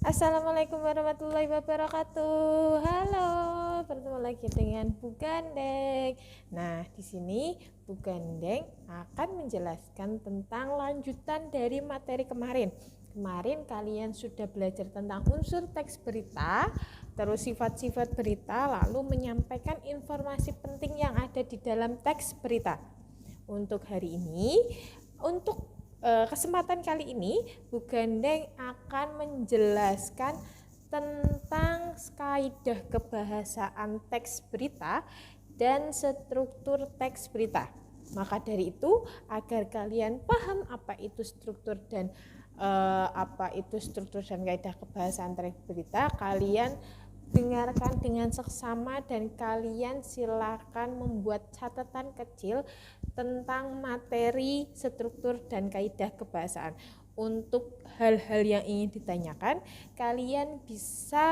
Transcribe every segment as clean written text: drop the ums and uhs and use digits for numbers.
Assalamualaikum warahmatullahi wabarakatuh. Halo, bertemu lagi dengan Bu Gandeng. Nah, di sini Bu Gandeng akan menjelaskan tentang lanjutan dari materi kemarin. Kemarin kalian sudah belajar tentang unsur teks berita, terus sifat-sifat berita, lalu menyampaikan informasi penting yang ada di dalam teks berita. Untuk hari ini, untuk kesempatan kali ini Bu Gandeng akan menjelaskan tentang kaidah kebahasaan teks berita dan struktur teks berita. Maka dari itu, agar kalian paham apa itu struktur dan kaidah kebahasaan teks berita, kalian dengarkan dengan seksama dan kalian silakan membuat catatan kecil tentang materi, struktur, dan kaidah kebahasaan. Untuk hal-hal yang ingin ditanyakan, kalian bisa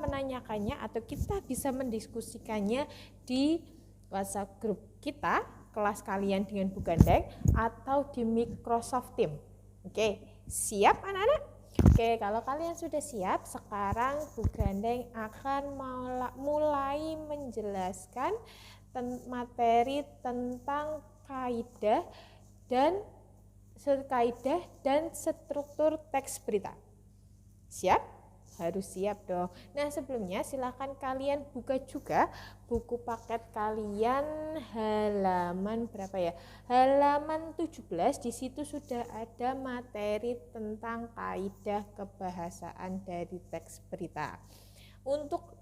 menanyakannya atau kita bisa mendiskusikannya di WhatsApp grup kita, kelas kalian dengan Bu Gandeng, atau di Microsoft Teams. Oke, siap anak-anak? Oke, kalau kalian sudah siap, sekarang Bu Gandeng akan mulai menjelaskan materi tentang kaidah dan struktur teks berita. Siap? Harus siap dong. Nah, sebelumnya silakan kalian buka juga buku paket kalian halaman berapa ya? Halaman 17. Di situ sudah ada materi tentang kaidah kebahasaan dari teks berita. Untuk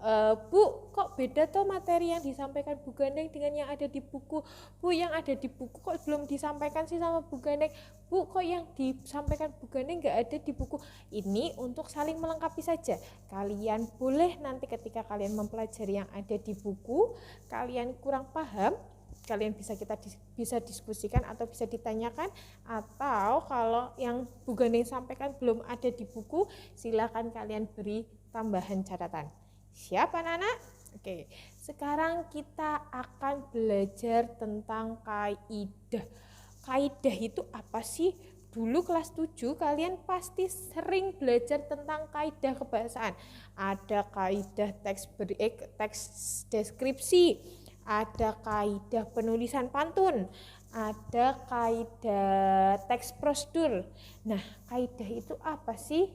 Bu, kok beda tuh materi yang disampaikan Bu Gandeng dengan yang ada di buku? Bu, yang ada di buku kok belum disampaikan sih sama Bu Gandeng? Bu, kok yang disampaikan Bu Gandeng nggak ada di buku? Ini untuk saling melengkapi saja. Kalian boleh nanti ketika kalian mempelajari yang ada di buku, kalian kurang paham, kalian bisa diskusikan atau bisa ditanyakan, atau kalau yang Bu Gandeng sampaikan belum ada di buku, silakan kalian beri tambahan catatan. Siap anak-anak? Oke, sekarang kita akan belajar tentang kaidah. Kaidah itu apa sih? Dulu kelas 7 kalian pasti sering belajar tentang kaidah kebahasaan. Ada kaidah teks deskripsi, ada kaidah penulisan pantun, ada kaidah teks prosedur. Nah, kaidah itu apa sih?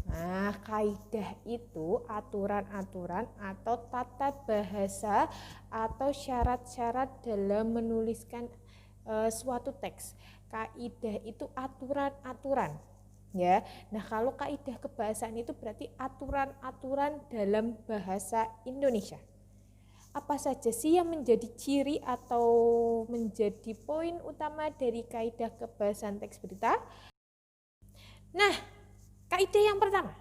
Nah, kaidah itu aturan-aturan atau tata bahasa atau syarat-syarat dalam menuliskan suatu teks. Kaidah itu aturan-aturan, ya. Nah, kalau kaidah kebahasaan itu berarti aturan-aturan dalam bahasa Indonesia. Apa saja sih yang menjadi ciri atau menjadi poin utama dari kaidah kebahasaan teks berita? Nah, kaidah yang pertama,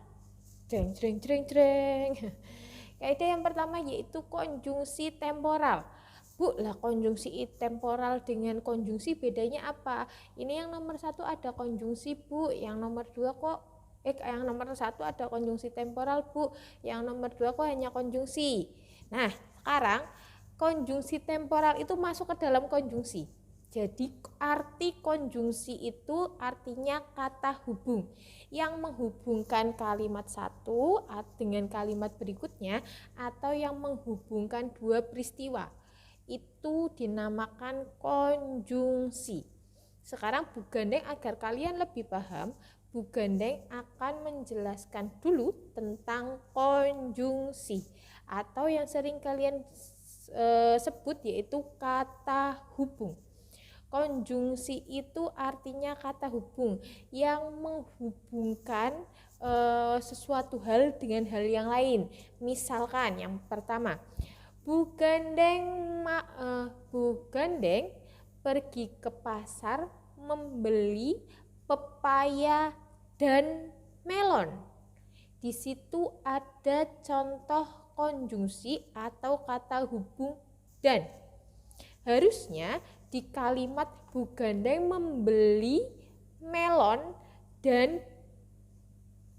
kaidah yang pertama yaitu konjungsi temporal. Bu, lah konjungsi temporal dengan konjungsi bedanya apa? Ini yang nomor 1 ada konjungsi, Bu. Yang nomor 2 kok yang nomor 1 ada konjungsi temporal, Bu. Yang nomor 2 kok hanya konjungsi. Nah, sekarang konjungsi temporal itu masuk ke dalam konjungsi. Jadi arti konjungsi itu artinya kata hubung yang menghubungkan kalimat satu dengan kalimat berikutnya atau yang menghubungkan dua peristiwa. Itu dinamakan konjungsi. Sekarang Bu Gandeng agar kalian lebih paham, Bu Gandeng akan menjelaskan dulu tentang konjungsi atau yang sering kalian sebut yaitu kata hubung. Konjungsi itu artinya kata hubung yang menghubungkan sesuatu hal dengan hal yang lain. Misalkan yang pertama, Bu Gandeng pergi ke pasar membeli pepaya dan melon. Di situ ada contoh konjungsi atau kata hubung dan. Harusnya di kalimat Bu Gandeng membeli melon dan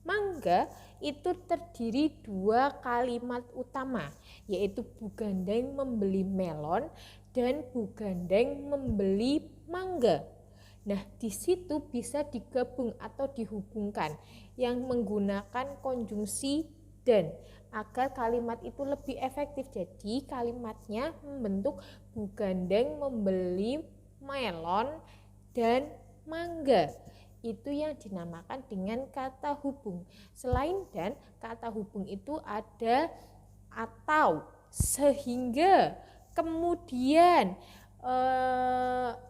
mangga itu terdiri dua kalimat utama, yaitu Bu Gandeng membeli melon dan Bu Gandeng membeli mangga. Nah, di situ bisa digabung atau dihubungkan yang menggunakan konjungsi dan agar kalimat itu lebih efektif. Jadi kalimatnya membentuk Bu Gandeng membeli melon dan mangga. Itu yang dinamakan dengan kata hubung. Selain dan, kata hubung itu ada atau, sehingga, kemudian,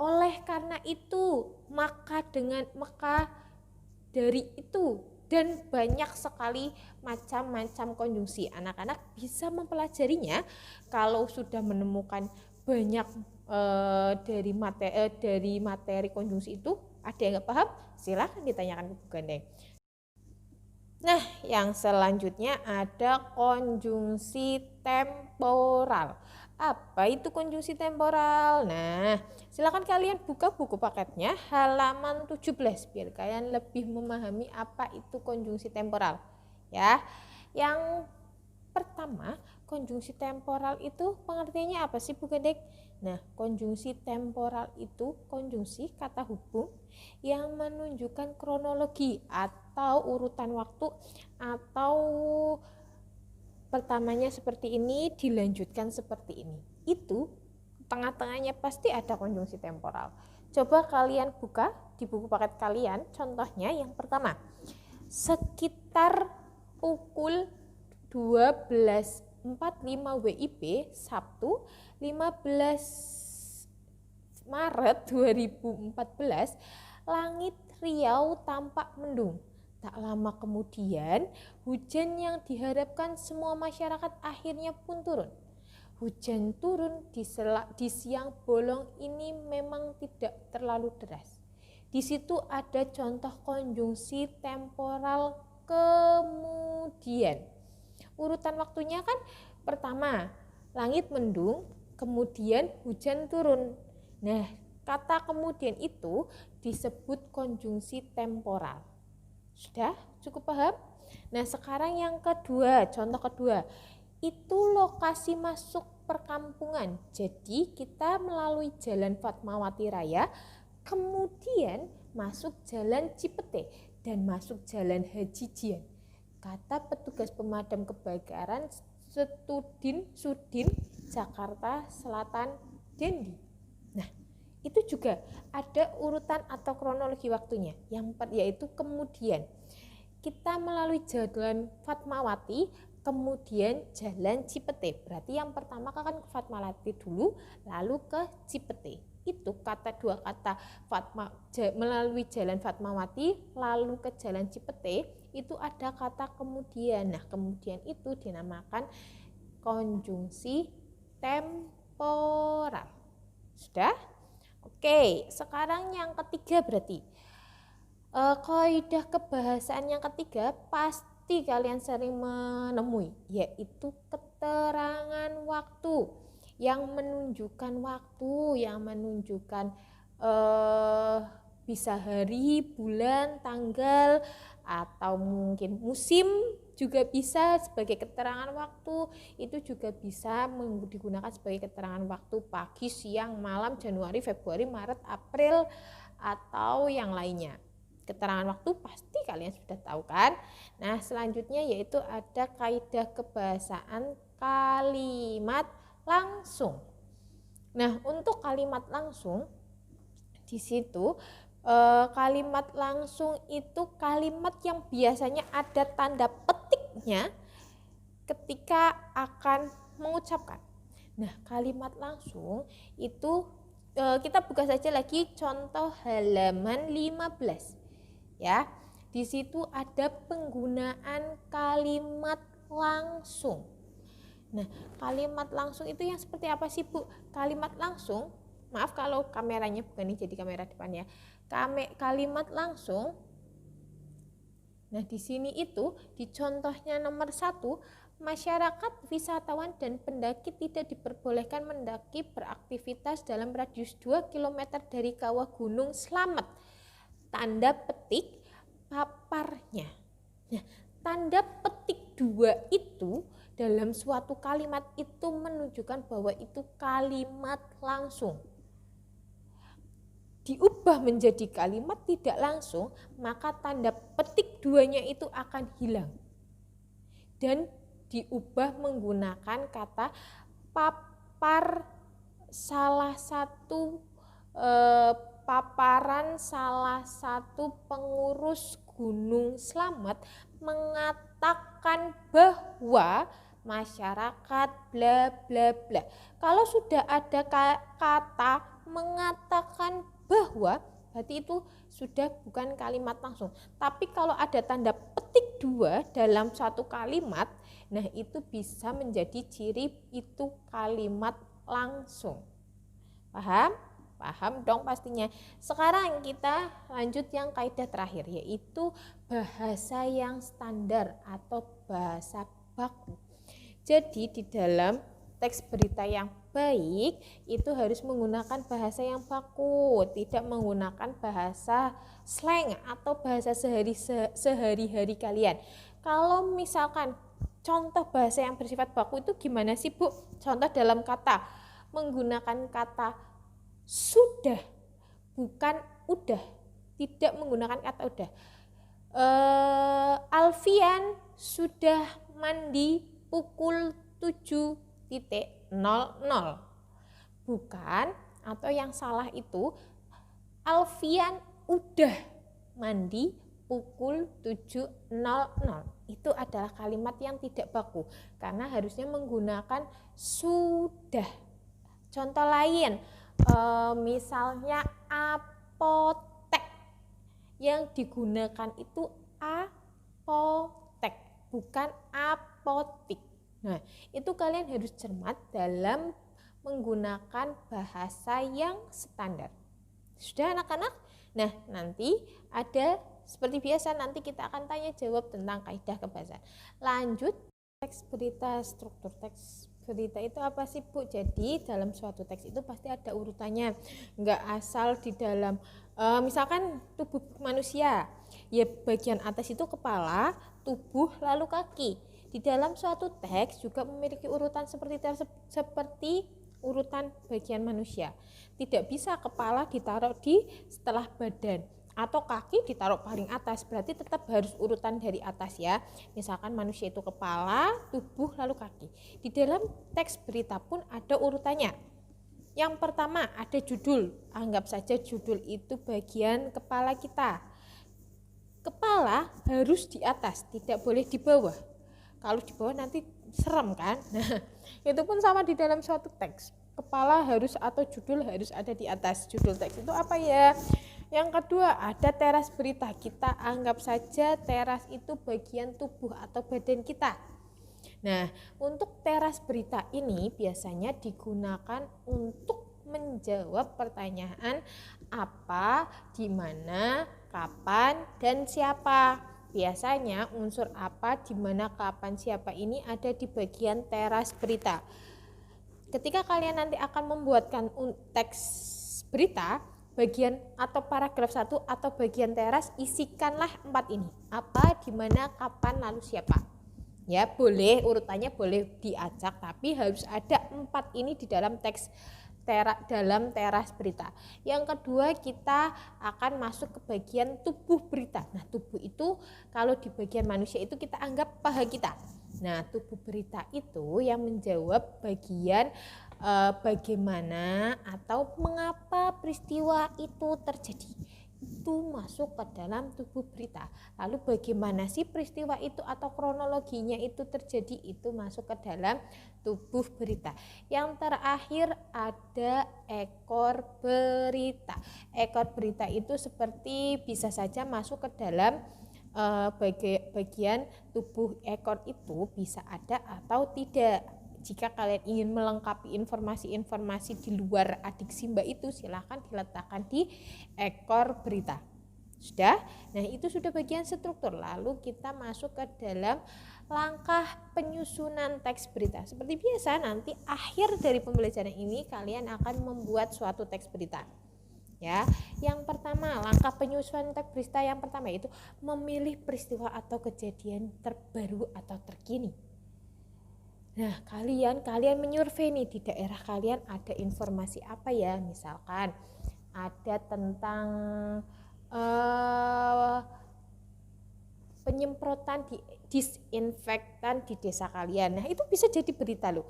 oleh karena itu, maka dari itu, dan banyak sekali macam-macam konjungsi. Anak-anak bisa mempelajarinya kalau sudah menemukan banyak dari materi konjungsi itu. Ada yang nggak paham? Silakan ditanyakan ke Bu Gandeng. Nah, yang selanjutnya ada konjungsi temporal. Apa itu konjungsi temporal? Nah, silakan kalian buka buku paketnya halaman 17 biar kalian lebih memahami apa itu konjungsi temporal. Ya. Yang pertama, konjungsi temporal itu pengertiannya apa sih Bu Gandeng? Nah, konjungsi temporal itu konjungsi kata hubung yang menunjukkan kronologi atau urutan waktu, atau pertamanya seperti ini dilanjutkan seperti ini. Itu tengah-tengahnya pasti ada konjungsi temporal. Coba kalian buka di buku paket kalian. Contohnya yang pertama, sekitar pukul 12.45 WIB Sabtu 15 Maret 2014, langit Riau tampak mendung. Tak lama kemudian, hujan yang diharapkan semua masyarakat akhirnya pun turun. Hujan turun di siang bolong ini memang tidak terlalu deras. Di situ ada contoh konjungsi temporal kemudian. Urutan waktunya kan pertama langit mendung, kemudian hujan turun. Nah, kata kemudian itu disebut konjungsi temporal. Sudah cukup paham? Nah, sekarang yang kedua, contoh kedua. Itu lokasi masuk perkampungan. Jadi kita melalui Jalan Fatmawati Raya, kemudian masuk Jalan Cipete dan masuk Jalan Haji Jian. Kata petugas pemadam kebakaran Sudin, Jakarta Selatan, Dendi. Nah, itu juga ada urutan atau kronologi waktunya, yaitu kemudian. Kita melalui Jalan Fatmawati, kemudian Jalan Cipete. Berarti yang pertama kan ke Fatmawati dulu, lalu ke Cipete. Itu dua kata melalui Jalan Fatmawati, lalu ke Jalan Cipete, itu ada kata kemudian. Nah, kemudian itu dinamakan konjungsi temporal. Sudah? Oke, sekarang yang ketiga berarti. Kaidah kebahasaan yang ketiga pasti kalian sering menemui, yaitu keterangan waktu yang menunjukkan waktu, yang menunjukkan bisa hari, bulan, tanggal, atau mungkin musim juga bisa sebagai keterangan waktu. Itu juga bisa digunakan sebagai keterangan waktu pagi, siang, malam, Januari, Februari, Maret, April, atau yang lainnya. Keterangan waktu pasti kalian sudah tahu kan? Nah, selanjutnya yaitu ada kaidah kebahasaan kalimat langsung. Nah, untuk kalimat langsung di situ kalimat langsung itu kalimat yang biasanya ada tanda petiknya ketika akan mengucapkan. Nah, kalimat langsung itu kita buka saja lagi contoh halaman 15. Ya, di situ ada penggunaan kalimat langsung. Nah, kalimat langsung itu yang seperti apa sih, Bu? Kalimat langsung, maaf kalau kameranya bukan ini jadi kamera depan ya. Kalimat langsung. Nah, di sini itu di contohnya nomor 1, masyarakat, wisatawan, dan pendaki tidak diperbolehkan mendaki beraktivitas dalam radius 2 km dari kawah Gunung Slamet. Tanda petik paparnya. Nah, tanda petik 2 itu dalam suatu kalimat itu menunjukkan bahwa itu kalimat langsung. diubah menjadi kalimat tidak langsung, maka tanda petik 2-nya itu akan hilang. Dan diubah menggunakan kata papar salah satu paparan salah satu pengurus Gunung Slamet mengatakan bahwa masyarakat bla bla bla. Kalau sudah ada kata mengatakan bahwa, berarti itu sudah bukan kalimat langsung. Tapi kalau ada tanda petik 2 dalam satu kalimat, nah itu bisa menjadi ciri itu kalimat langsung. Paham? Paham dong pastinya. Sekarang kita lanjut yang kaidah terakhir, yaitu bahasa yang standar atau bahasa baku. Jadi di dalam teks berita yang baik itu harus menggunakan bahasa yang baku, tidak menggunakan bahasa slang atau bahasa sehari-hari kalian. Kalau misalkan contoh bahasa yang bersifat baku itu gimana sih Bu? Contoh dalam kata, menggunakan kata sudah, bukan udah, tidak menggunakan kata udah. Alfian sudah mandi pukul 7.00. Bukan, atau yang salah itu Alfian udah mandi pukul 7.00. Itu adalah kalimat yang tidak baku karena harusnya menggunakan sudah. Contoh lain, misalnya apotek, yang digunakan itu apotek, bukan apotik. Nah, itu kalian harus cermat dalam menggunakan bahasa yang standar. Sudah anak-anak? Nah, nanti ada seperti biasa, nanti kita akan tanya jawab tentang kaidah kebahasaan. Lanjut, teks berita, struktur teks berita itu apa sih Bu? Jadi dalam suatu teks itu pasti ada urutannya, nggak asal di dalam misalkan tubuh manusia, ya bagian atas itu kepala, tubuh, lalu kaki. Di dalam suatu teks juga memiliki urutan seperti urutan bagian manusia. Tidak bisa kepala ditaruh di setelah badan atau kaki ditaruh paling atas, berarti tetap harus urutan dari atas ya. Misalkan manusia itu kepala, tubuh, lalu kaki. Di dalam teks berita pun ada urutannya. Yang pertama ada judul, anggap saja judul itu bagian kepala kita. Kepala harus di atas, tidak boleh di bawah. Kalau di bawah nanti serem kan. Nah, itu pun sama di dalam suatu teks. Kepala harus atau judul harus ada di atas. Judul teks itu apa ya? Yang kedua ada teras berita. Kita anggap saja teras itu bagian tubuh atau badan kita. Nah, untuk teras berita ini biasanya digunakan untuk menjawab pertanyaan apa, di mana, kapan, dan siapa. Biasanya unsur apa, di mana, kapan, siapa ini ada di bagian teras berita. Ketika kalian nanti akan membuatkan teks berita, bagian atau paragraf 1 atau bagian teras, isikanlah 4 ini. Apa, di mana, kapan, lalu siapa. Ya, boleh urutannya boleh diacak, tapi harus ada 4 ini di dalam teks dalam teras berita. Yang kedua, kita akan masuk ke bagian tubuh berita. Nah, tubuh itu kalau di bagian manusia itu kita anggap paha kita. Nah, tubuh berita itu yang menjawab bagian bagaimana atau mengapa peristiwa itu terjadi. Itu masuk ke dalam tubuh berita. Lalu bagaimana sih peristiwa itu atau kronologinya itu terjadi, itu masuk ke dalam tubuh berita. Yang terakhir ada ekor berita. Ekor berita itu seperti bisa saja masuk ke dalam bagian tubuh ekor itu, bisa ada atau tidak. Jika kalian ingin melengkapi informasi-informasi di luar adik Simba itu, silahkan diletakkan di ekor berita. Sudah? Nah, itu sudah bagian struktur. Lalu kita masuk ke dalam langkah penyusunan teks berita. Seperti biasa, nanti akhir dari pembelajaran ini kalian akan membuat suatu teks berita. Ya, yang pertama, langkah penyusunan teks berita yang pertama yaitu memilih peristiwa atau kejadian terbaru atau terkini. Nah, kalian menyurvei nih, di daerah kalian ada informasi apa ya? Misalkan ada tentang penyemprotan disinfektan di desa kalian. Nah, itu bisa jadi berita loh.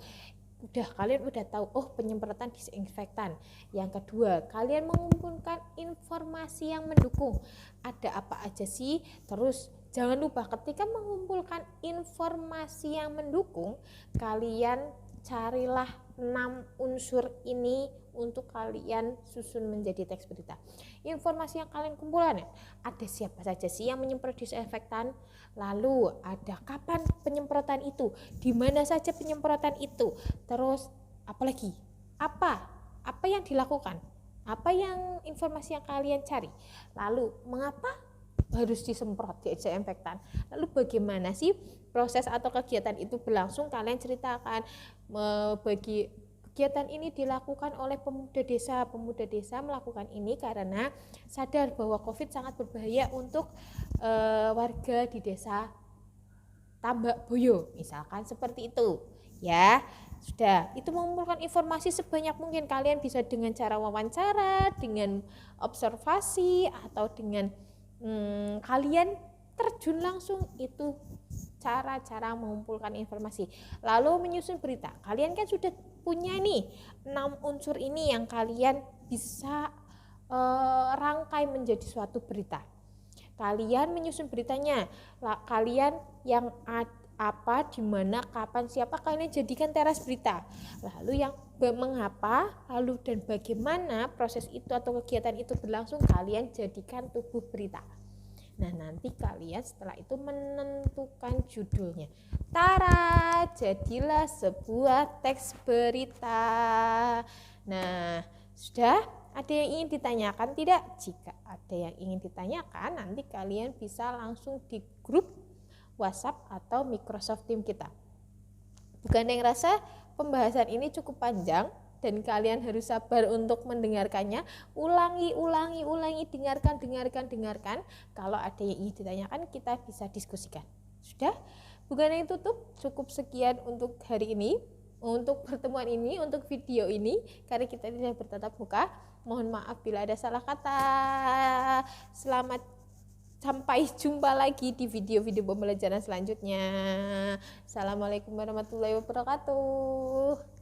Kalian udah tahu, oh penyemprotan disinfektan. Yang kedua, kalian mengumpulkan informasi yang mendukung. Ada apa aja sih? Terus jangan lupa ketika mengumpulkan informasi yang mendukung, kalian carilah 6 unsur ini untuk kalian susun menjadi teks berita. Informasi yang kalian kumpulkan, ada siapa saja sih yang menyemprot disinfektan, lalu ada kapan penyemprotan itu, di mana saja penyemprotan itu, terus apalagi apa yang dilakukan, apa yang informasi yang kalian cari, lalu mengapa harus disemprot disinfektan, lalu bagaimana sih proses atau kegiatan itu berlangsung, kalian ceritakan. Bagi kegiatan ini dilakukan oleh pemuda desa melakukan ini karena sadar bahwa COVID sangat berbahaya untuk warga di desa Tambak Boyo, misalkan seperti itu ya. Sudah, itu mengumpulkan informasi sebanyak mungkin. Kalian bisa dengan cara wawancara, dengan observasi, atau dengan kalian terjun langsung. Itu cara-cara mengumpulkan informasi. Lalu menyusun berita. Kalian kan sudah punya nih 6 unsur ini yang kalian bisa rangkai menjadi suatu berita. Kalian menyusun beritanya. Kalian yang apa, di mana, kapan, siapa, kalian jadikan teras berita. Lalu yang mengapa, lalu dan bagaimana proses itu atau kegiatan itu berlangsung, kalian jadikan tubuh berita. Nah, nanti kalian setelah itu menentukan judulnya. Tara, jadilah sebuah teks berita. Nah, sudah ada yang ingin ditanyakan tidak? Jika ada yang ingin ditanyakan, nanti kalian bisa langsung di grup WhatsApp atau Microsoft Teams kita. Bukan yang rasa pembahasan ini cukup panjang dan kalian harus sabar untuk mendengarkannya. Ulangi, dengarkan. Kalau ada yang ingin ditanyakan, kita bisa diskusikan. Sudah? Bukan yang tutup, cukup sekian untuk hari ini, untuk pertemuan ini, untuk video ini, karena kita tidak bertatap muka. Mohon maaf bila ada salah kata. Selamat sampai jumpa lagi di video-video pembelajaran selanjutnya. Assalamualaikum warahmatullahi wabarakatuh.